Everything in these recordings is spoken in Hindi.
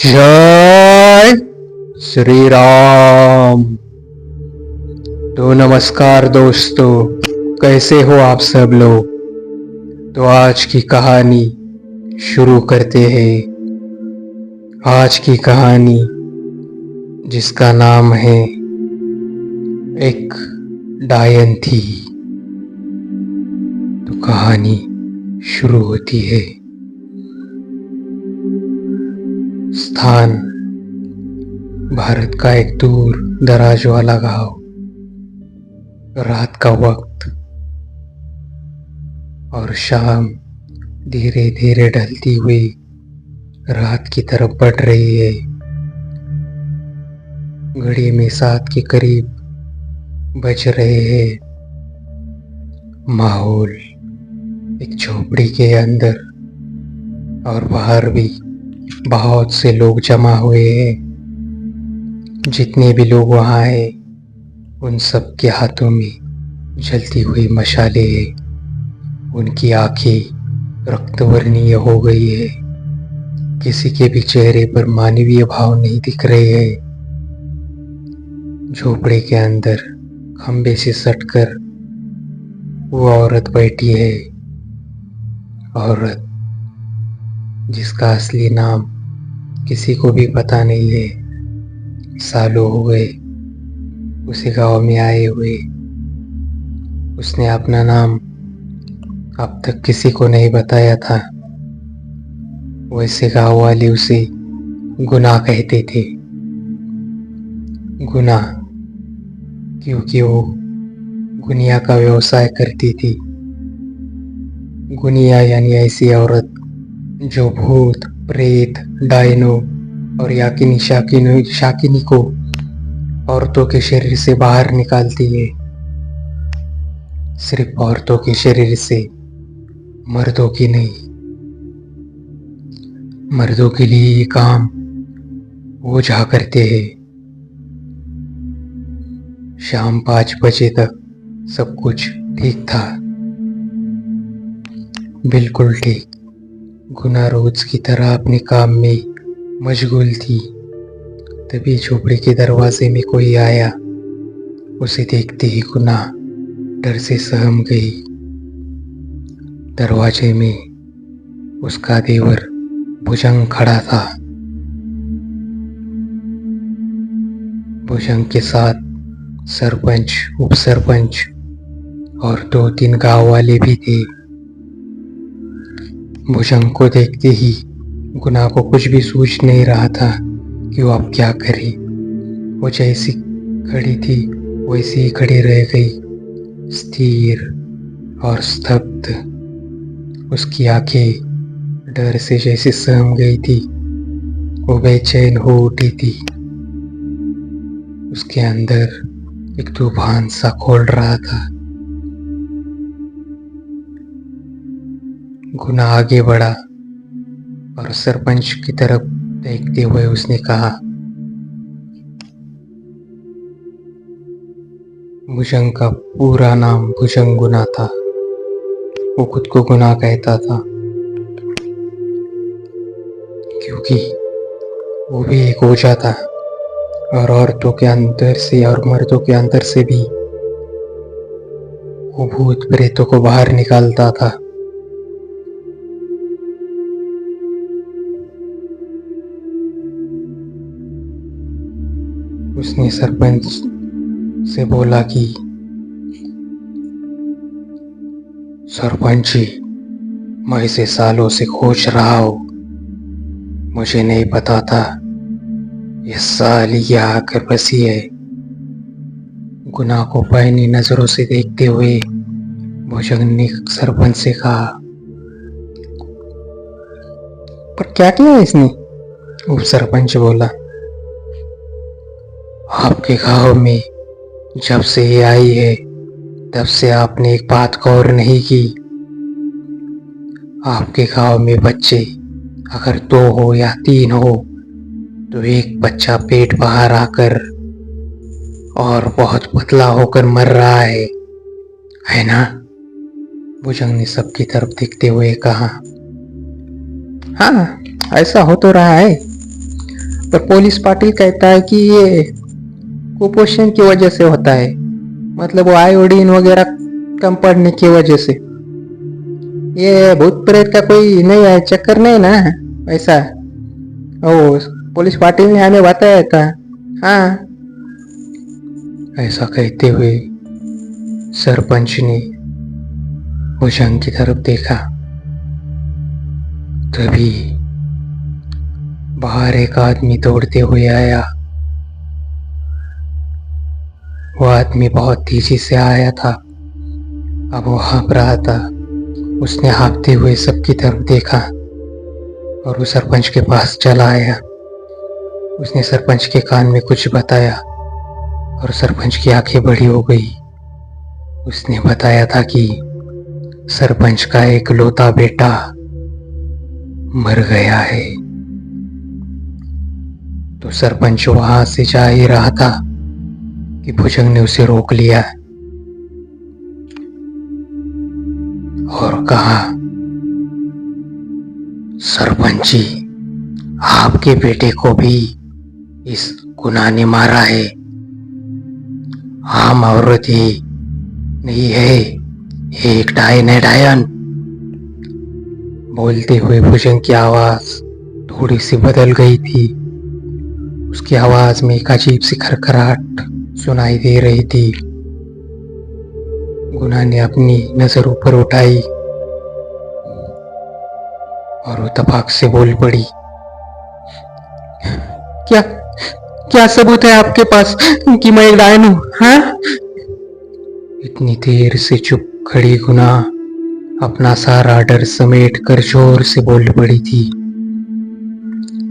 जय श्री राम। तो नमस्कार दोस्तों, कैसे हो आप सब लोग। तो आज की कहानी शुरू करते हैं। आज की कहानी जिसका नाम है एक डायन थी। तो कहानी शुरू होती है। स्थान भारत का एक दूर दराज वाला गांव। रात का वक्त और शाम धीरे धीरे ढलती हुई रात की तरफ बढ़ रही है। घड़ी में 7 के करीब बज रहे हैं। माहौल एक झोपड़ी के अंदर और बाहर भी बहुत से लोग जमा हुए हैं। जितने भी लोग वहाँ हैं उन सब के हाथों में जलती हुई मशालें हैं। उनकी आंखें रक्तवर्णीय हो गई है। किसी के भी चेहरे पर मानवीय भाव नहीं दिख रहे हैं। झोपड़ी के अंदर खंबे से सटकर वो औरत बैठी है। औरत जिसका असली नाम किसी को भी पता नहीं है। सालों हो गए उसे गांव में आए हुए। उसने अपना नाम अब तक किसी को नहीं बताया था। वैसे गांव वाले उसे गुना कहते थे। गुना क्योंकि वो गुनिया का व्यवसाय करती थी। गुनिया यानी ऐसी औरत जो भूत, प्रेत, डायनो और याकिनी शाकिनी को औरतों के शरीर से बाहर निकालती है। सिर्फ औरतों के शरीर से, मर्दों की नहीं। मर्दों के लिए ये काम ओझा करते हैं। शाम 5 बजे तक सब कुछ ठीक था, बिल्कुल ठीक। गुना रोज की तरह अपने काम में मशगूल थी। तभी झोपड़ी के दरवाजे में कोई आया। उसे देखते ही गुना डर से सहम गई। दरवाजे में उसका देवर भुजंग खड़ा था। भुजंग के साथ सरपंच, उप सरपंच और 2-3 गांव वाले भी थे। भुजंग को देखते ही गुना को कुछ भी सूझ नहीं रहा था कि वो अब क्या करे। वो जैसी खड़ी थी वैसी ही खड़ी रह गई, स्थिर और स्तब्ध। उसकी आंखें डर से जैसे सहम गई थी। वो बेचैन हो उठी थी। उसके अंदर एक तूफान सा खोल रहा था। गुना आगे बढ़ा और सरपंच की तरफ देखते हुए उसने कहा, भुजंग का पूरा नाम भुजंग गुना था। वो खुद को गुना कहता था क्योंकि वो भी एक ओझा था और औरतों के अंदर से और मर्दों के अंदर से भी वो भूत प्रेतों को बाहर निकालता था। उसने सरपंच से बोला कि सरपंच जी, मैं इसे सालों से खोज रहा हूं। मुझे नहीं पता था ये साली यहाँ आकर बसी है। गुना को पैनी नजरों से देखते हुए भुजंग ने सरपंच से कहा, पर क्या किया इसने। उप सरपंच बोला, आपके गांव में जब से ये आई है तब से आपने एक बात गौर नहीं की। आपके गांव में बच्चे अगर 2 हो या 3 हो तो एक बच्चा पेट बाहर आकर और बहुत पतला होकर मर रहा है ना। भुजंग ने सबकी तरफ देखते हुए कहा, हाँ ऐसा हो तो रहा है। पर पुलिस पाटिल कहता है कि ये कुपोषण की वजह से होता है, मतलब वो आयोडीन वगैरह कम पड़ने की वजह से। ये भूत प्रेत का कोई नहीं है, चक्कर नहीं ना ऐसा। ओ, पुलिस पाटिल ने हमें बताया था। हाँ, ऐसा कहते हुए सरपंच ने भुजंग की तरफ देखा। तभी बाहर एक आदमी दौड़ते हुए आया। वो आदमी बहुत तेजी से आया था। अब वो हाँफ रहा था। उसने हाँफते हुए सबकी तरफ देखा और वो सरपंच के पास चला आया। उसने सरपंच के कान में कुछ बताया और सरपंच की आंखें बड़ी हो गई। उसने बताया था कि सरपंच का इकलौता बेटा मर गया है। तो सरपंच वहां से जा ही रहा था कि भुजंग ने उसे रोक लिया और कहा, सरपंच जी, आपके बेटे को भी इस गुनाह ने मारा है। आम औरत ही नहीं है, एक डायन है, डायन। बोलते हुए भुजंग की आवाज थोड़ी सी बदल गई थी। उसकी आवाज में एक अजीब सी खरखराहट सुनाई दे रही थी। गुना ने अपनी नजर ऊपर उठाई और वो तपाक से बोल पड़ी, क्या क्या सबूत है आपके पास कि मैं एक डायन हूं? हाँ? इतनी देर से चुप खड़ी गुना अपना सारा डर समेट कर जोर से बोल पड़ी थी,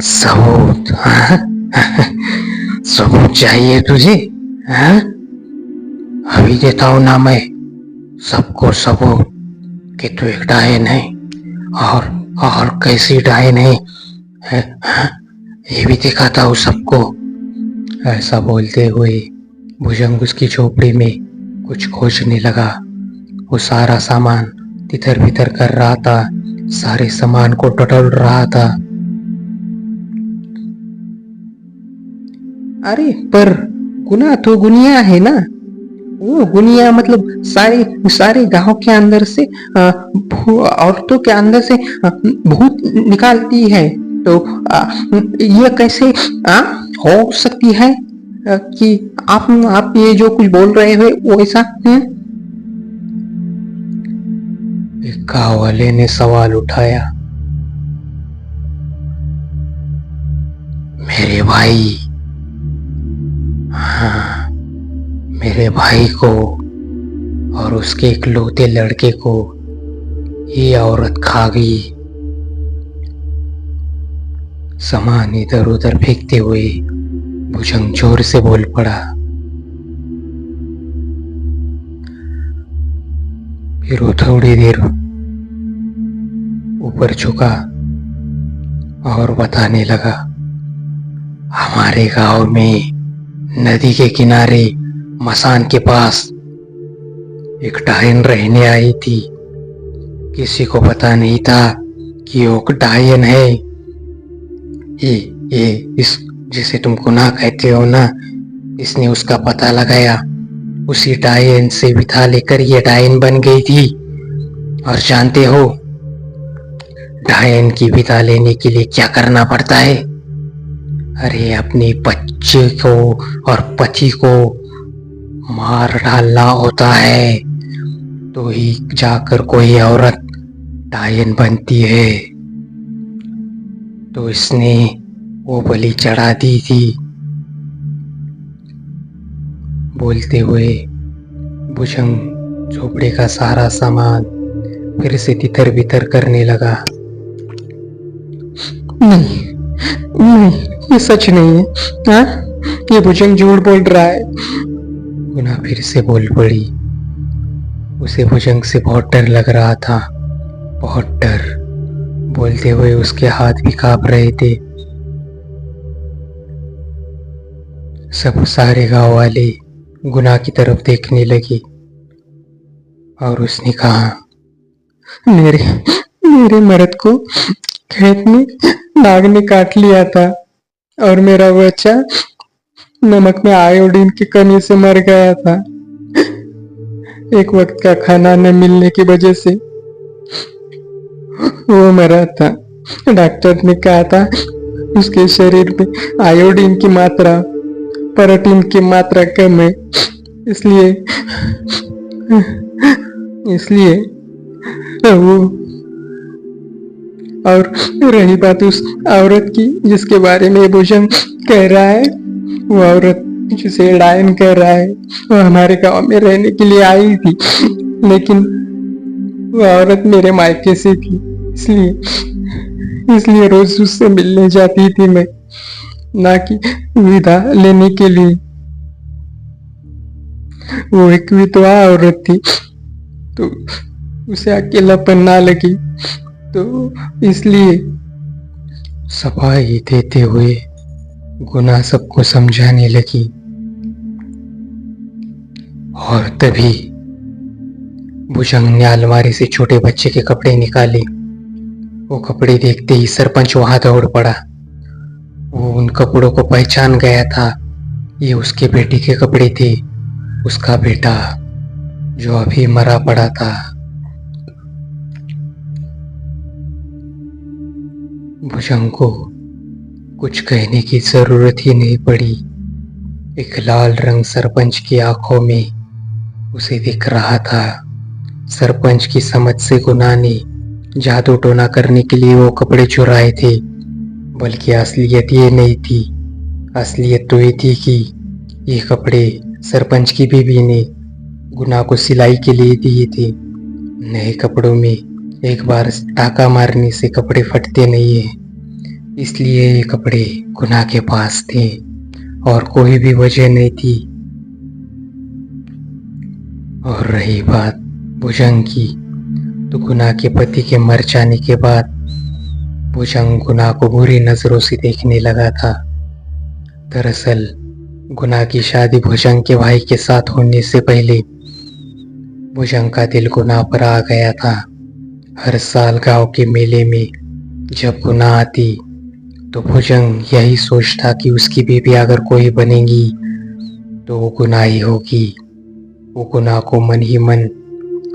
सबूत? हाँ? सबूत चाहिए तुझे? हाँ? अभी देता हूं ना मैं सबको सबूत कि तू एक डायन है, और कैसी डायन है, हाँ? ये भी दिखाता हूं सबको। ऐसा बोलते हुए भुजंग उसकी झोपड़ी में कुछ खोजने लगा। वो सारा सामान तितर बितर कर रहा था, सारे सामान को टटोल रहा था। अरे पर गुना तो गुनिया है ना, वो गुनिया मतलब सारे गांव के अंदर से औरतों के अंदर से भूत निकालती है। तो ये कैसे हो सकती है कि आप ये जो कुछ बोल रहे हो वो ऐसा? एक गांव वाले ने सवाल उठाया, मेरे भाई, हाँ, मेरे भाई को और उसके इकलौते लड़के को ये औरत खा गई। सामान इधर उधर फेंकते हुए भुजंग जोर से बोल पड़ा। फिर वो थोड़ी देर ऊपर झुका और बताने लगा, हमारे गांव में नदी के किनारे मसान के पास एक डायन रहने आई थी। किसी को पता नहीं था कि वो डायन है। ये इस जिसे तुम गुनाह कहते हो ना, इसने उसका पता लगाया, उसी डायन से विथा लेकर ये डायन बन गई थी। और जानते हो डायन की विथा लेने के लिए क्या करना पड़ता है? अरे अपने बच्चे को और पति को मार डालना होता है, तो ही जाकर कोई औरत डायन बनती है। तो इसने वो बलि चढ़ा दी थी। बोलते हुए भुजंग झोपड़े का सारा सामान फिर से तितर बितर करने लगा। नहीं, ये सच नहीं है। हाँ, ये भुजंग झूठ बोल रहा है। गुना फिर से बोल पड़ी। उसे भुजंग से बहुत डर लग रहा था, बहुत डर। बोलते हुए उसके हाथ भी कांप रहे थे। सब सारे गांव वाले गुना की तरफ देखने लगे और उसने कहा, मेरे मर्द को खेत में नाग ने काट लिया था। और मेरा बच्चा नमक में आयोडीन की कमी से मर गया था। एक वक्त का खाना न मिलने की वजह से वो मरा था। डॉक्टर ने कहा था उसके शरीर में आयोडीन की मात्रा, प्रोटीन की मात्रा कम है, इसलिए इसलिए वो। और रही बात उस औरत की जिसके बारे में भूषण कह रहा है, वो औरत जिसे डायन कह रहा है, वो हमारे गांव में रहने के लिए आई थी, लेकिन वो औरत मेरे मायके से थी, इसलिए रोज उससे मिलने जाती थी मैं, ना कि विदा लेने के लिए। वो एक विधवा औरत थी, तो उसे अकेलापन ना लगी, तो इसलिए सफाई देते हुए गुना सबको समझाने लगी। और तभी भुजंग ने अलमारी से छोटे बच्चे के कपड़े निकाले। वो कपड़े देखते ही सरपंच वहां दौड़ पड़ा। वो उन कपड़ों को पहचान गया था। ये उसके बेटे के कपड़े थे, उसका बेटा जो अभी मरा पड़ा था। भुजंग को कुछ कहने की जरूरत ही नहीं पड़ी। एक लाल रंग सरपंच की आंखों में उसे दिख रहा था। सरपंच की समझ से गुना ने जादू टोना करने के लिए वो कपड़े चुराए थे, बल्कि असलियत ये नहीं थी। असलियत तो ये थी कि ये कपड़े सरपंच की बीवी ने गुना को सिलाई के लिए दिए थे। नए कपड़ों में एक बार टाका मारने से कपड़े फटते नहीं है, इसलिए ये कपड़े गुना के पास थे और कोई भी वजह नहीं थी। और रही बात भुजंग की, तो गुना के पति के मर जाने के बाद भुजंग गुना को बुरी नजरों से देखने लगा था। दरअसल गुना की शादी भुजंग के भाई के साथ होने से पहले भुजंग का दिल गुना पर आ गया था। हर साल गांव के मेले में जब गुना आती तो भुजंग यही सोचता कि उसकी बीवी अगर कोई बनेगी तो वो गुना ही होगी। वो गुना को मन ही मन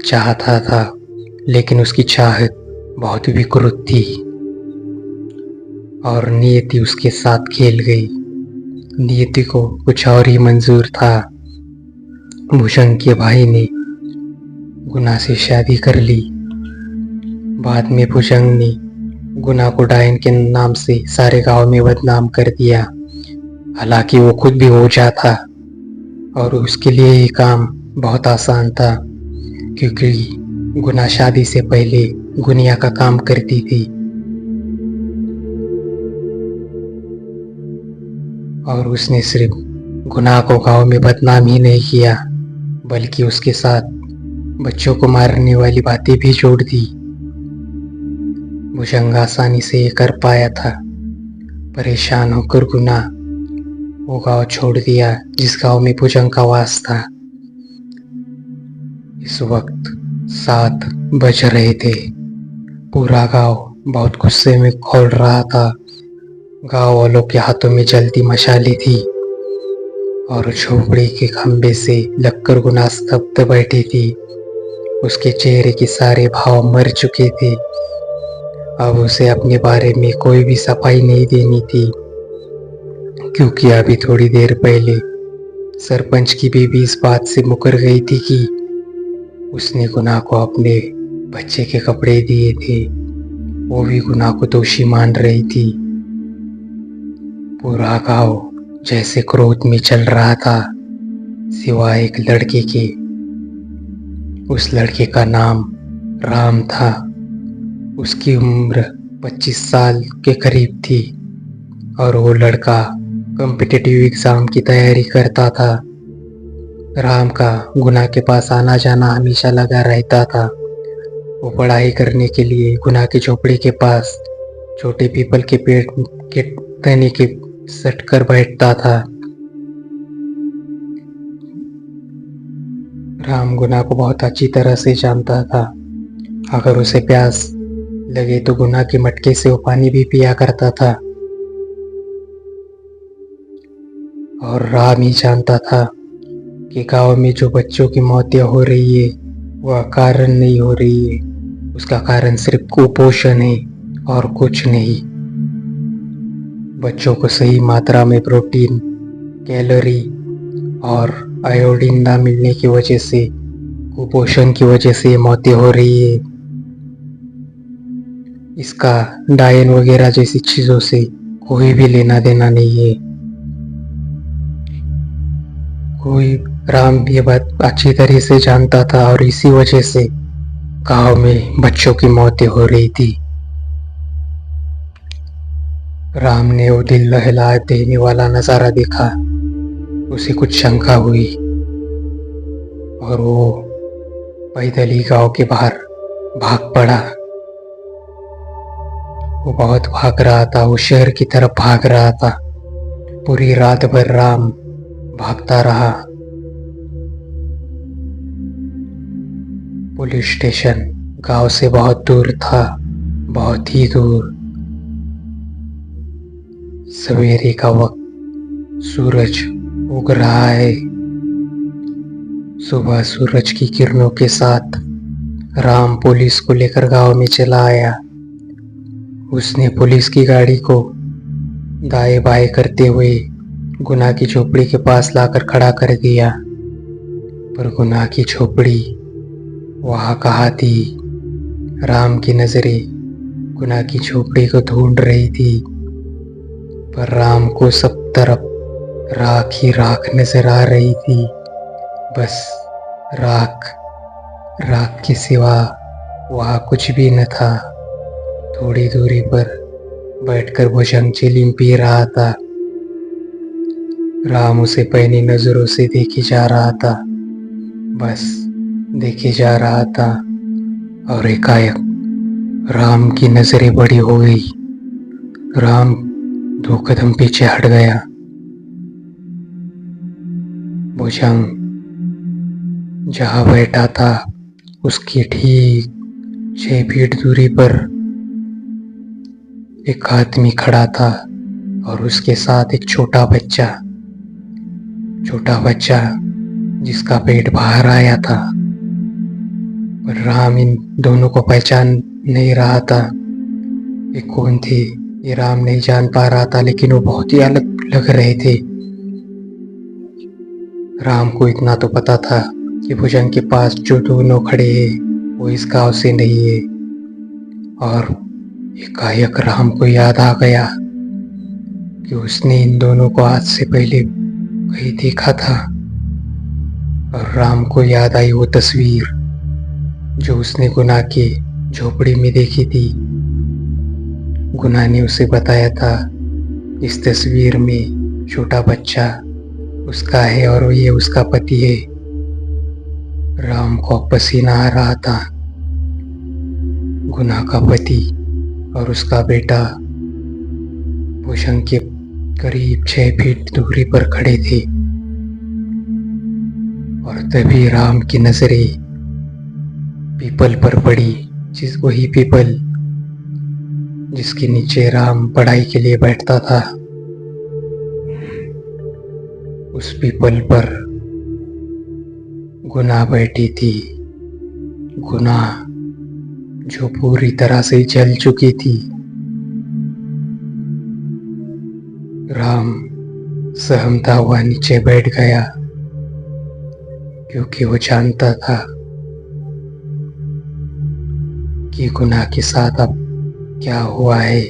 चाहता था, लेकिन उसकी चाहत बहुत विकृत थी और नियति उसके साथ खेल गई। नियति को कुछ और ही मंजूर था। भुजंग के भाई ने गुना से शादी कर ली। बाद में भुजंग ने गुना को डायन के नाम से सारे गांव में बदनाम कर दिया। हालांकि वो खुद भी ओझा था और उसके लिए ये काम बहुत आसान था, क्योंकि गुना शादी से पहले गुनिया का काम करती थी। और उसने सिर्फ गुना को गांव में बदनाम ही नहीं किया, बल्कि उसके साथ बच्चों को मारने वाली बातें भी जोड़ दी। भुजंग आसानी से ये कर पाया था। परेशान होकर गुना वो गांव छोड़ दिया जिस गांव में भुजंग का वास था। इस वक्त 7 बज रहे थे। पूरा गांव बहुत गुस्से में खोल रहा था। गांव वालों के हाथों में जलती मशालें थी और झोपड़ी के खंबे से लगकर गुना स्तब्ध बैठी थी। उसके चेहरे के सारे भाव मर चुके थे। अब उसे अपने बारे में कोई भी सफाई नहीं देनी थी, क्योंकि अभी थोड़ी देर पहले सरपंच की बीवी इस बात से मुकर गई थी कि उसने गुना को अपने बच्चे के कपड़े दिए थे। वो भी गुना को दोषी मान रही थी। पूरा गांव जैसे क्रोध में चल रहा था, सिवाय एक लड़के के। उस लड़के का नाम राम था। उसकी उम्र 25 साल के करीब थी और वो लड़का कॉम्पिटिटिव एग्जाम की तैयारी करता था। राम का गुना के पास आना जाना हमेशा लगा रहता था। वो पढ़ाई करने के लिए गुना की झोपड़ी के पास छोटे पीपल के पेड़ के तने के सट कर बैठता था। राम गुना को बहुत अच्छी तरह से जानता था। अगर उसे प्यास लगे तो गुना के मटके से वो पानी भी पिया करता था। और राम ही जानता था कि गांव में जो बच्चों की मौतें हो रही है वह कारण नहीं हो रही है, उसका कारण सिर्फ कुपोषण है और कुछ नहीं। बच्चों को सही मात्रा में प्रोटीन, कैलोरी और आयोडीन ना मिलने की वजह से, कुपोषण की वजह से मौतें हो रही है। इसका डायन वगैरह जैसी चीजों से कोई भी लेना देना नहीं है। कोई राम ये बात अच्छी तरह से जानता था और इसी वजह से गांव में बच्चों की मौतें हो रही थी। राम ने वो दिल दहला देने वाला नजारा देखा, उसे कुछ शंका हुई और वो पैदल ही गांव के बाहर भाग पड़ा। वो बहुत भाग रहा था, वो शहर की तरफ भाग रहा था। पूरी रात भर राम भागता रहा। पुलिस स्टेशन गांव से बहुत दूर था, बहुत ही दूर। सवेरे का वक्त, सूरज उग रहा है। सुबह सूरज की किरणों के साथ राम पुलिस को लेकर गांव में चला आया। उसने पुलिस की गाड़ी को दाएं बाएं करते हुए गुना की झोपड़ी के पास लाकर खड़ा कर दिया। पर गुना की झोपड़ी वहां कहाँ थी? राम की नजरें गुना की झोपड़ी को ढूंढ रही थी, पर राम को सब तरफ राख ही राख नजर आ रही थी। बस राख, राख के सिवा वहां कुछ भी न था। थोड़ी दूरी पर बैठकर भुजंग चिलीम पी रहा था। राम उसे पैनी नजरों से देखे जा रहा था, बस देखे जा रहा था। और एकाएक राम की नजरें बड़ी हो गई। राम 2 कदम पीछे हट गया। भुजंग जहां बैठा था उसकी ठीक 6 फीट दूरी पर एक आदमी खड़ा था और उसके साथ एक छोटा बच्चा जिसका पेट बाहर आया था। पर राम इन दोनों को पहचान नहीं रहा था ये कौन थे। ये राम नहीं जान पा रहा था, लेकिन वो बहुत ही अलग लग रहे थे। राम को इतना तो पता था कि भुजंग के पास जो दोनों खड़े हैं वो इस गांव से नहीं है। और एकाएक राम को याद आ गया कि उसने इन दोनों को आज से पहले कहीं देखा था। और राम को याद आई वो तस्वीर जो उसने गुना के झोपड़ी में देखी थी। गुना ने उसे बताया था इस तस्वीर में छोटा बच्चा उसका है और ये उसका पति है। राम को पसीना आ रहा था। गुना का पति और उसका बेटा भुजंग के करीब 6 फीट दूरी पर खड़े थे। और तभी राम की नजरें पीपल पर पड़ी, वही पीपल जिसके नीचे राम पढ़ाई के लिए बैठता था। उस पीपल पर गुना बैठी थी। गुना जो पूरी तरह से जल चुकी थी। राम सहमता हुआ नीचे बैठ गया, क्योंकि वो जानता था कि गुना के साथ अब क्या हुआ है।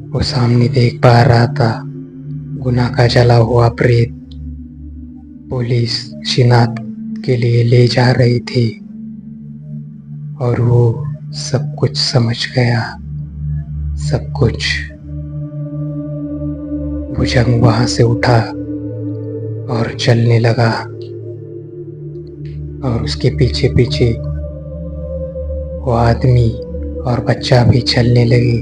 वो सामने देख पा रहा था गुना का जला हुआ प्रेत पुलिस शिनाख्त के लिए ले जा रहे थे। और वो सब कुछ समझ गया, सब कुछ। भुजंग वहां से उठा और चलने लगा और उसके पीछे पीछे वो आदमी और बच्चा भी चलने लगे।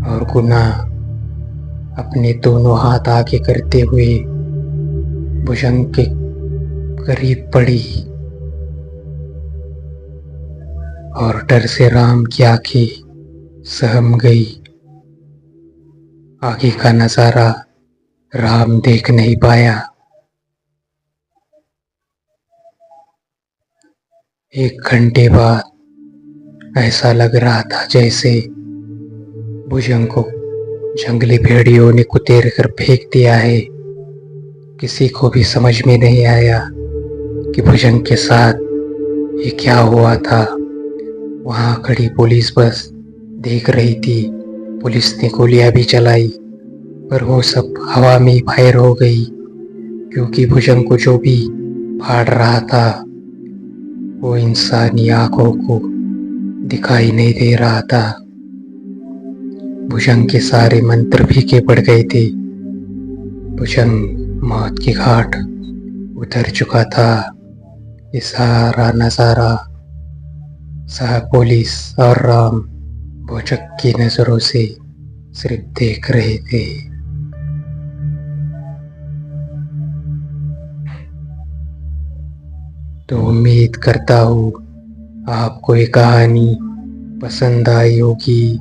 और गुना अपने दोनों हाथ आगे करते हुए भुजंग के करीब पड़ी और डर से राम की आंखें सहम गई। आगे का नजारा राम देख नहीं पाया। 1 घंटे बाद ऐसा लग रहा था जैसे भुजंग को जंगली भेड़ियों ने कुचल कर फेंक दिया है। किसी को भी समझ में नहीं आया कि भुजंग के साथ ये क्या हुआ था। वहां खड़ी पुलिस बस देख रही थी। पुलिस ने गोलियां भी चलाई, पर वो सब हवा में ही फायर हो गई, क्योंकि भुजंग को जो भी फाड़ रहा था वो इंसानी आंखों को दिखाई नहीं दे रहा था। भुजंग के सारे मंत्र फीके पड़ गए थे। भुजंग मौत की घाट उतर चुका था। ये सारा नजारा साहब पुलिस और राम भुजंग की नजरों से सिर्फ देख रहे थे। तो उम्मीद करता हूँ आपको ये कहानी पसंद आई होगी।